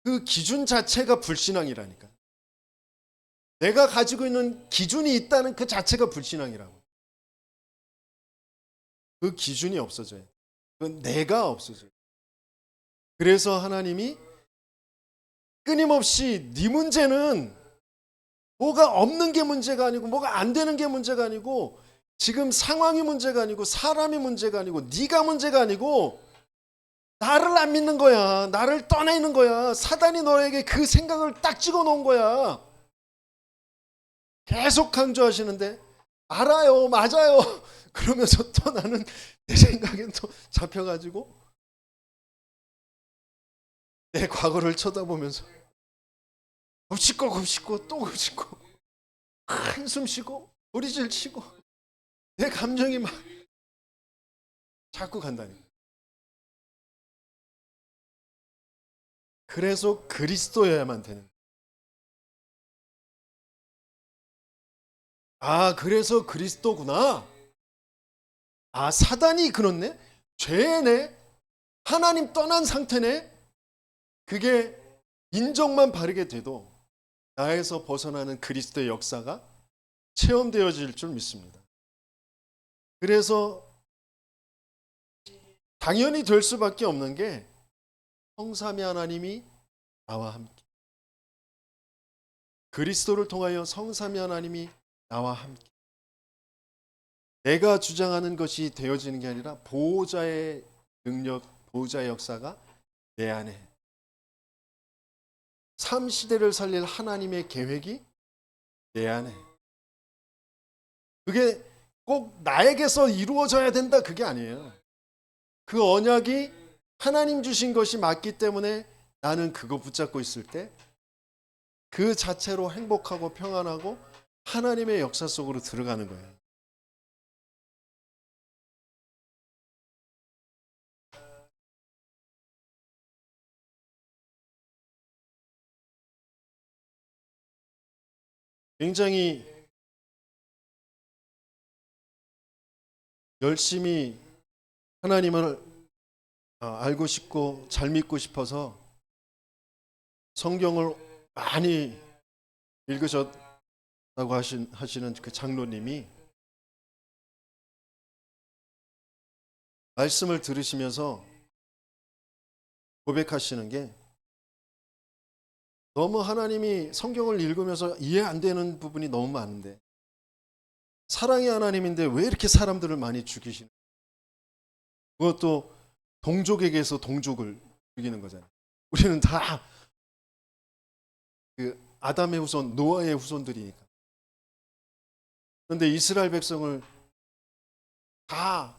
그 기준 자체가 불신앙이라니까. 내가 가지고 있는 기준이 있다는 그 자체가 불신앙이라고. 그 기준이 없어져요. 그 내가 없어져요. 그래서 하나님이 끊임없이 네 문제는 뭐가 없는 게 문제가 아니고, 뭐가 안 되는 게 문제가 아니고, 지금 상황이 문제가 아니고, 사람이 문제가 아니고, 네가 문제가 아니고, 나를 안 믿는 거야. 나를 떠나 있는 거야. 사단이 너에게 그 생각을 딱 찍어 놓은 거야. 계속 강조하시는데 알아요, 맞아요. 그러면서 또 나는 내 생각엔 또 잡혀가지고 내 과거를 쳐다보면서 곱씹고 또 곱씹고 한숨 쉬고 소리질 치고 내 감정이 막 자꾸 간다니까. 그래서 그리스도여야만 되는. 그래서 그리스도구나. 사단이 그렇네. 죄네. 하나님 떠난 상태네. 그게 인정만 바르게 돼도 나에서 벗어나는 그리스도의 역사가 체험되어질 줄 믿습니다. 그래서 당연히 될 수밖에 없는 게 성삼위 하나님이 나와 함께, 그리스도를 통하여 성삼위 하나님이 나와 함께, 내가 주장하는 것이 되어지는 게 아니라 보호자의 능력, 보호자의 역사가 내 안에, 삶 시대를 살릴 하나님의 계획이 내 안에. 그게 꼭 나에게서 이루어져야 된다 그게 아니에요. 그 언약이 하나님 주신 것이 맞기 때문에 나는 그거 붙잡고 있을 때 그 자체로 행복하고 평안하고 하나님의 역사 속으로 들어가는 거예요. 굉장히 열심히 하나님을 알고 싶고 잘 믿고 싶어서 성경을 많이 읽으셨다고 하시는 그 장로님이 말씀을 들으시면서 고백하시는 게 너무 하나님이 성경을 읽으면서 이해 안 되는 부분이 너무 많은데 사랑의 하나님인데 왜 이렇게 사람들을 많이 죽이시는 그것도 동족에게서 동족을 죽이는 거잖아요. 우리는 다 그 아담의 후손, 노아의 후손들이니까. 그런데 이스라엘 백성을 다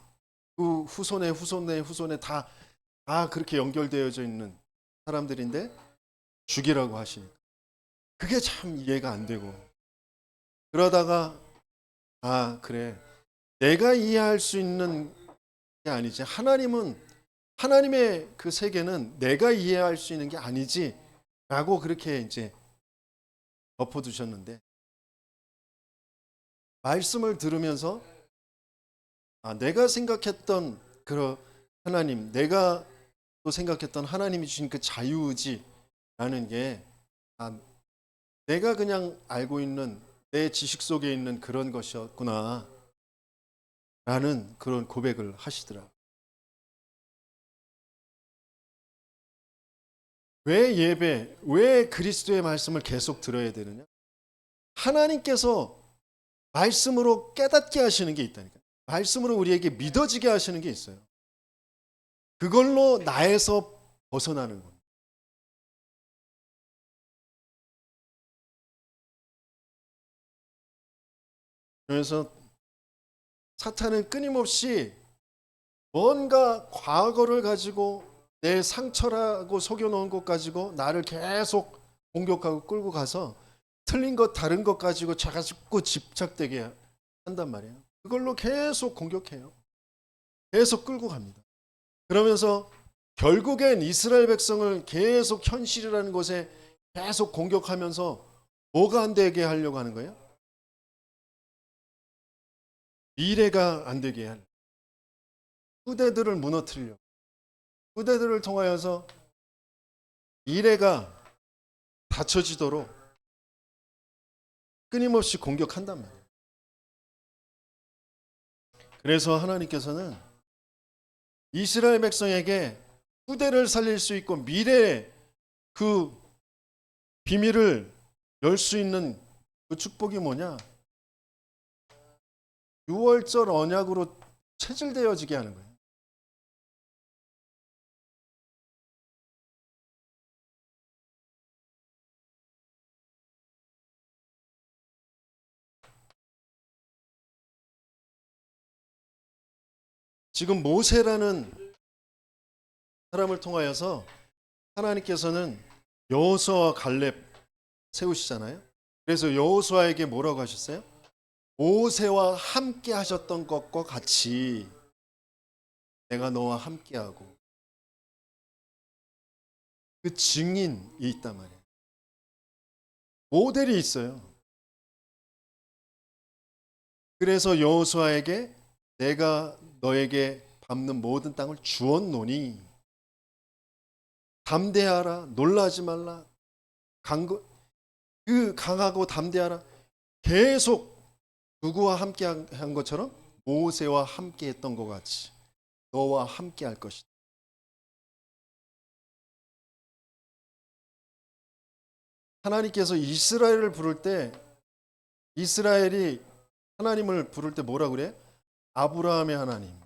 그 후손에 다 그렇게 연결되어져 있는 사람들인데 죽이라고 하시니까 그게 참 이해가 안 되고 그러다가 그래 내가 이해할 수 있는 게 아니지 하나님의 그 세계는 내가 이해할 수 있는 게 아니지 라고 그렇게 이제 덮어두셨는데 말씀을 들으면서 내가 생각했던 그 하나님 내가 또 생각했던 하나님이 주신 그 자유의지라는 게 내가 그냥 알고 있는 내 지식 속에 있는 그런 것이었구나 라는 그런 고백을 하시더라고요. 왜 그리스도의 말씀을 계속 들어야 되느냐? 하나님께서 말씀으로 깨닫게 하시는 게 있다니까요. 말씀으로 우리에게 믿어지게 하시는 게 있어요. 그걸로 나에서 벗어나는 겁니다. 그래서 사탄은 끊임없이 뭔가 과거를 가지고 내 상처라고 속여놓은 것 가지고 나를 계속 공격하고 끌고 가서 틀린 것 다른 것 가지고 자꾸 집착되게 한단 말이에요. 그걸로 계속 공격해요. 계속 끌고 갑니다. 그러면서 결국엔 이스라엘 백성을 계속 현실이라는 곳에 계속 공격하면서 뭐가 안 되게 하려고 하는 거예요? 미래가 안 되게 할 후대들을 무너뜨리려고 후대들을 통하여서 미래가 닫혀지도록 끊임없이 공격한단 말이에요. 그래서 하나님께서는 이스라엘 백성에게 후대를 살릴 수 있고 미래의 그 비밀을 열 수 있는 그 축복이 뭐냐? 6월절 언약으로 체질되어지게 하는 거예요. 지금 모세라는 사람을 통하여서 하나님께서는 여호수아와 갈렙 세우시잖아요. 그래서 여호수아에게 뭐라고 하셨어요? 모세와 함께 하셨던 것과 같이 내가 너와 함께하고 그 증인이 있단 말이에요. 모델이 있어요. 그래서 여호수아에게 내가 너에게 밟는 모든 땅을 주었노니 담대하라 놀라지 말라 강하고 담대하라 계속 누구와 함께 한 것처럼 모세와 함께 했던 것 같이 너와 함께 할 것이다. 하나님께서 이스라엘을 부를 때 이스라엘이 하나님을 부를 때 뭐라 그래? 아브라함의 하나님,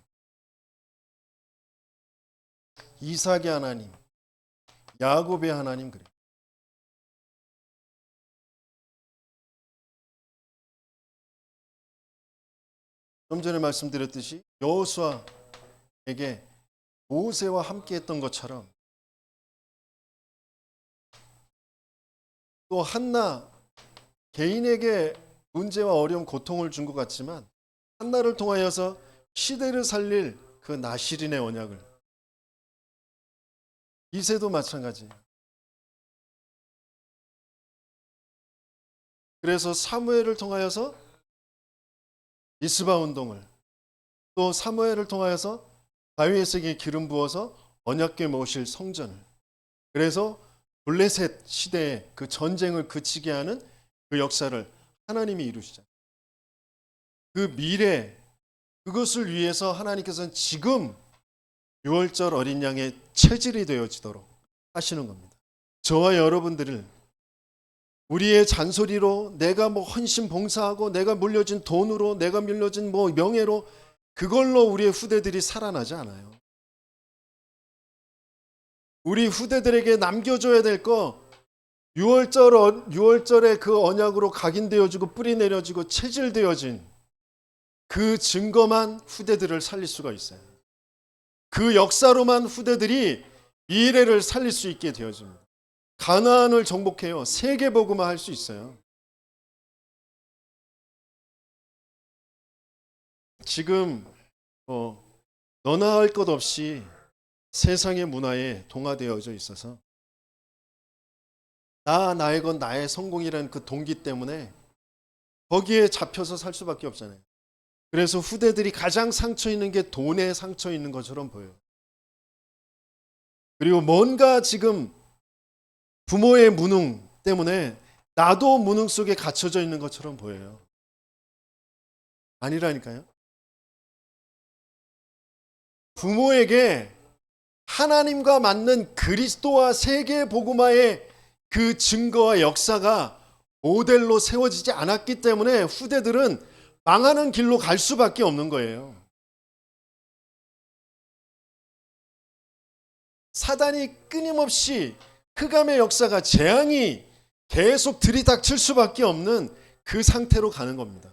이삭의 하나님, 야곱의 하나님 그래. 좀 전에 말씀드렸듯이 여호수아에게 모세와 함께했던 것처럼 또 한나 개인에게 문제와 어려움, 고통을 준 것 같지만 한나를 통하여서 시대를 살릴 그 나실인의 언약을, 이새도 마찬가지예요. 그래서 사무엘을 통하여서 미스바 운동을, 또 사무엘을 통하여서 다윗에게 기름 부어서 언약궤 모실 성전을, 그래서 블레셋 시대의 그 전쟁을 그치게 하는 그 역사를 하나님이 이루시잖아요. 그 미래, 그것을 위해서 하나님께서는 지금 6월절 어린 양의 체질이 되어지도록 하시는 겁니다. 저와 여러분들을 우리의 잔소리로, 내가 뭐 헌신 봉사하고 내가 물려진 돈으로, 내가 물려진 뭐 명예로, 그걸로 우리의 후대들이 살아나지 않아요. 우리 후대들에게 남겨줘야 될 거 6월절에 그 언약으로 각인되어지고 뿌리 내려지고 체질되어진 그 증거만 후대들을 살릴 수가 있어요. 그 역사로만 후대들이 미래를 살릴 수 있게 되어집니다. 가나안을 정복해요. 세계복음화 할 수 있어요. 지금 너나 할 것 없이 세상의 문화에 동화되어져 있어서 나의 건 나의 성공이라는 그 동기 때문에 거기에 잡혀서 살 수밖에 없잖아요. 그래서 후대들이 가장 상처 있는 게 돈에 상처 있는 것처럼 보여요. 그리고 뭔가 지금 부모의 무능 때문에 나도 무능 속에 갇혀져 있는 것처럼 보여요. 아니라니까요. 부모에게 하나님과 맞는 그리스도와 세계 복음화의 그 증거와 역사가 모델로 세워지지 않았기 때문에 후대들은 망하는 길로 갈 수밖에 없는 거예요. 사단이 끊임없이 흑암의 역사가, 재앙이 계속 들이닥칠 수밖에 없는 그 상태로 가는 겁니다.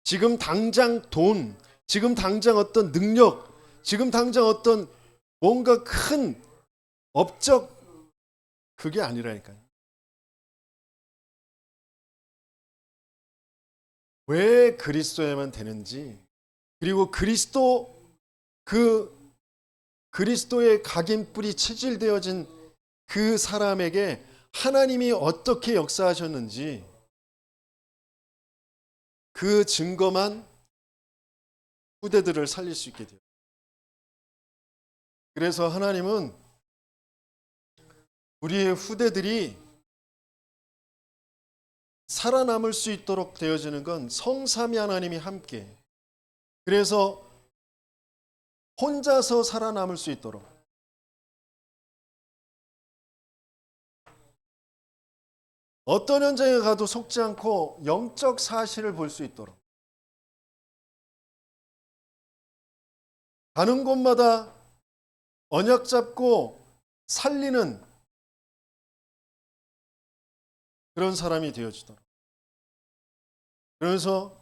지금 당장 돈, 지금 당장 어떤 능력, 지금 당장 어떤 뭔가 큰 업적, 그게 아니라니까요. 왜 그리스도에만 되는지, 그리고 그리스도의 각인뿔이 체질되어진 그 사람에게 하나님이 어떻게 역사하셨는지 그 증거만 후대들을 살릴 수 있게 돼요. 그래서 하나님은 우리의 후대들이 살아남을 수 있도록 되어지는 건 성삼위 하나님이 함께, 그래서 혼자서 살아남을 수 있도록, 어떤 현장에 가도 속지 않고 영적 사실을 볼 수 있도록, 가는 곳마다 언약 잡고 살리는 그런 사람이 되어지도록. 그래서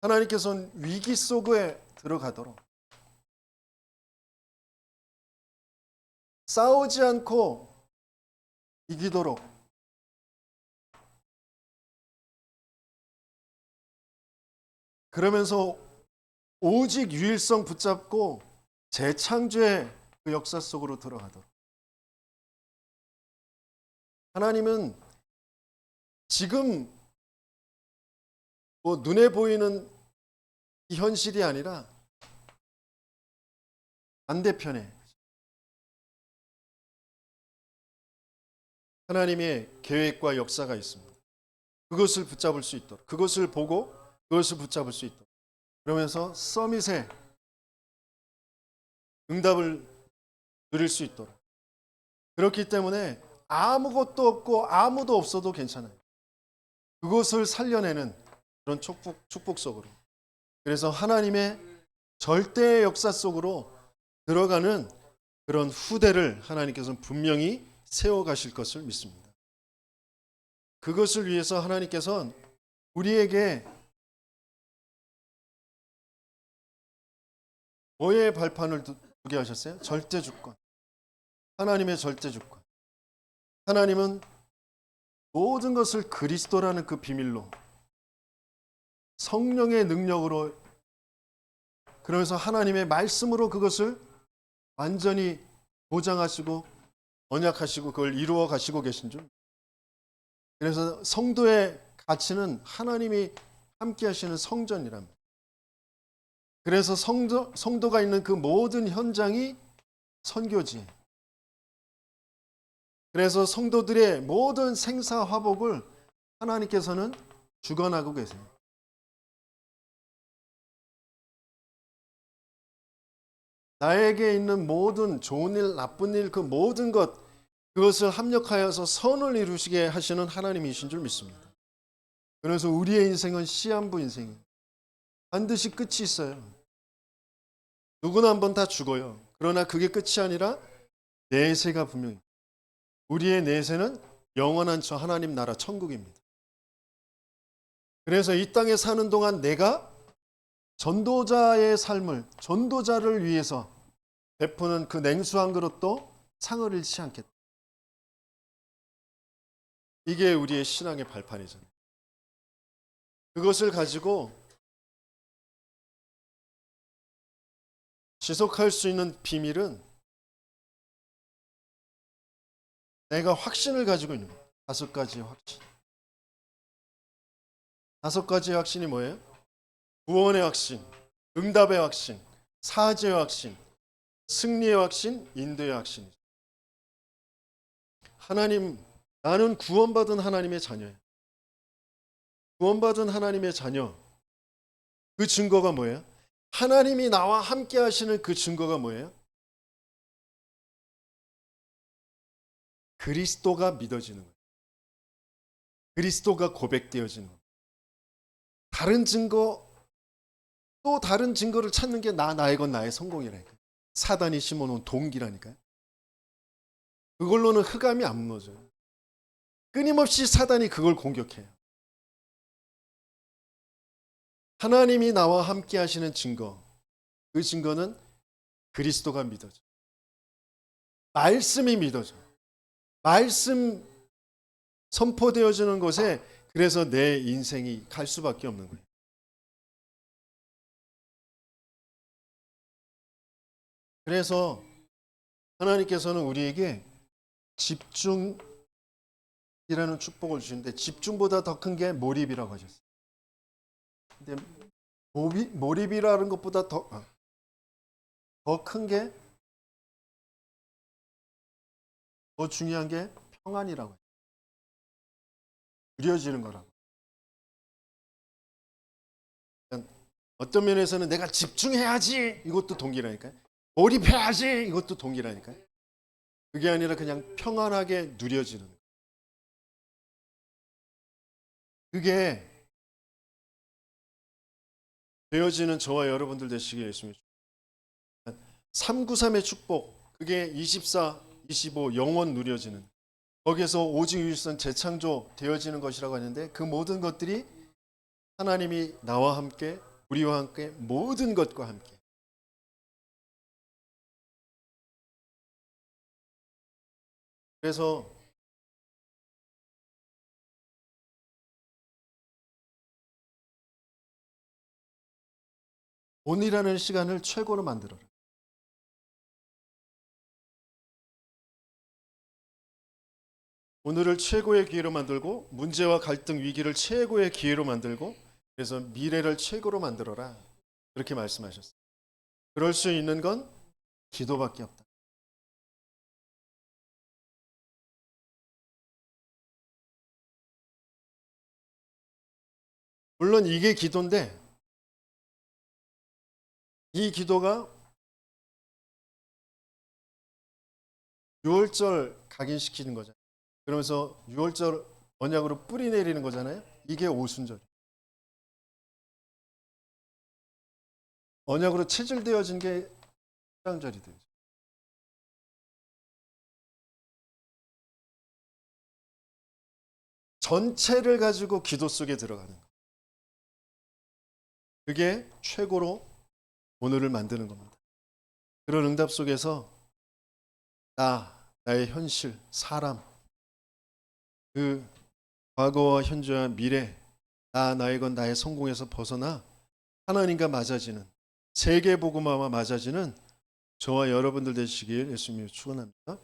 하나님께서는 위기 속에 들어가도록, 싸우지 않고 이기도록, 그러면서 오직 유일성 붙잡고 재창조의 그 역사 속으로 들어가도록. 하나님은 지금 뭐 눈에 보이는 이 현실이 아니라 반대편에 하나님의 계획과 역사가 있습니다. 그것을 붙잡을 수 있도록, 그것을 보고 그것을 붙잡을 수 있도록, 그러면서 서밋의 응답을 누릴 수 있도록. 그렇기 때문에 아무것도 없고 아무도 없어도 괜찮아요. 그것을 살려내는 그런 축복 속으로, 그래서 하나님의 절대의 역사 속으로 들어가는 그런 후대를 하나님께서는 분명히 세워가실 것을 믿습니다. 그것을 위해서 하나님께서는 우리에게 뭐의 발판을 두게 하셨어요? 절대주권. 하나님의 절대주권. 하나님은 모든 것을 그리스도라는 그 비밀로 성령의 능력으로, 그러면서 하나님의 말씀으로 그것을 완전히 보장하시고 언약하시고 그걸 이루어 가시고 계신 줄. 그래서 성도의 가치는 하나님이 함께 하시는 성전이랍니다. 그래서 성도가 있는 그 모든 현장이 선교지. 그래서 성도들의 모든 생사화복을 하나님께서는 주관하고 계세요. 나에게 있는 모든 좋은 일, 나쁜 일, 그 모든 것, 그것을 합력하여서 선을 이루시게 하시는 하나님이신 줄 믿습니다. 그래서 우리의 인생은 시한부 인생이에요. 반드시 끝이 있어요. 누구나 한번 다 죽어요. 그러나 그게 끝이 아니라 내세가 분명히, 우리의 내세는 영원한 저 하나님 나라 천국입니다. 그래서 이 땅에 사는 동안 내가 전도자의 삶을, 전도자를 위해서 베푸는 그 냉수한 그릇도 상을 잃지 않겠다. 이게 우리의 신앙의 발판이잖아요. 그것을 가지고 지속할 수 있는 비밀은 내가 확신을 가지고 있는 거예요. 5가지의 확신. 5가지의 확신이 뭐예요? 구원의 확신, 응답의 확신, 사죄의 확신, 승리의 확신, 인도의 확신이죠. 하나님, 나는 구원받은 하나님의 자녀예요. 구원받은 하나님의 자녀. 그 증거가 뭐예요? 하나님이 나와 함께 하시는 그 증거가 뭐예요? 그리스도가 믿어지는 거예요. 그리스도가 고백되어지는 거예요. 다른 증거, 또 다른 증거를 찾는 게 나의 건 나의 성공이라니까요. 사단이 심어놓은 동기라니까요. 그걸로는 흑암이 안 무너져요. 끊임없이 사단이 그걸 공격해요. 하나님이 나와 함께 하시는 증거, 그 증거는 그리스도가 믿어져. 말씀이 믿어져. 말씀 선포되어지는 곳에 그래서 내 인생이 갈 수밖에 없는 거예요. 그래서 하나님께서는 우리에게 집중이라는 축복을 주시는데, 집중보다 더 큰 게 몰입이라고 하셨어요. 근데 몰입이라는 것보다 더 큰 게, 더 중요한 게 평안이라고 해요. 누려지는 거라고. 어떤 면에서는 내가 집중해야지, 이것도 동기라니까요. 몰입해야지, 이것도 동기라니까요. 그게 아니라 그냥 평안하게 누려지는 거예요. 그게 되어지는 저와 여러분들 되시기를 예수님. 393의 축복, 그게 24, 25 영원 누려지는, 거기에서 오직 유일선 재창조 되어지는 것이라고 하는데, 그 모든 것들이 하나님이 나와 함께, 우리와 함께, 모든 것과 함께. 그래서 오늘이라는 시간을 최고로 만들어라. 오늘을 최고의 기회로 만들고, 문제와 갈등 위기를 최고의 기회로 만들고, 그래서 미래를 최고로 만들어라, 그렇게 말씀하셨어요. 그럴 수 있는 건 기도밖에 없다. 물론 이게 기도인데, 이 기도가 6월절 각인시키는 거잖아요. 그러면서 6월절 언약으로 뿌리 내리는 거잖아요. 이게 오순절. 언약으로 체질되어진 게 초장절이 되죠. 전체를 가지고 기도 속에 들어가는 거. 그게 최고로 오늘을 만드는 겁니다. 그런 응답 속에서 나의 현실, 사람, 그 과거와 현재와 미래, 나의 건 나의 성공에서 벗어나 하나님과 맞아지는 세계 복음화와 맞아지는 저와 여러분들 되시길 예수님이 축원합니다.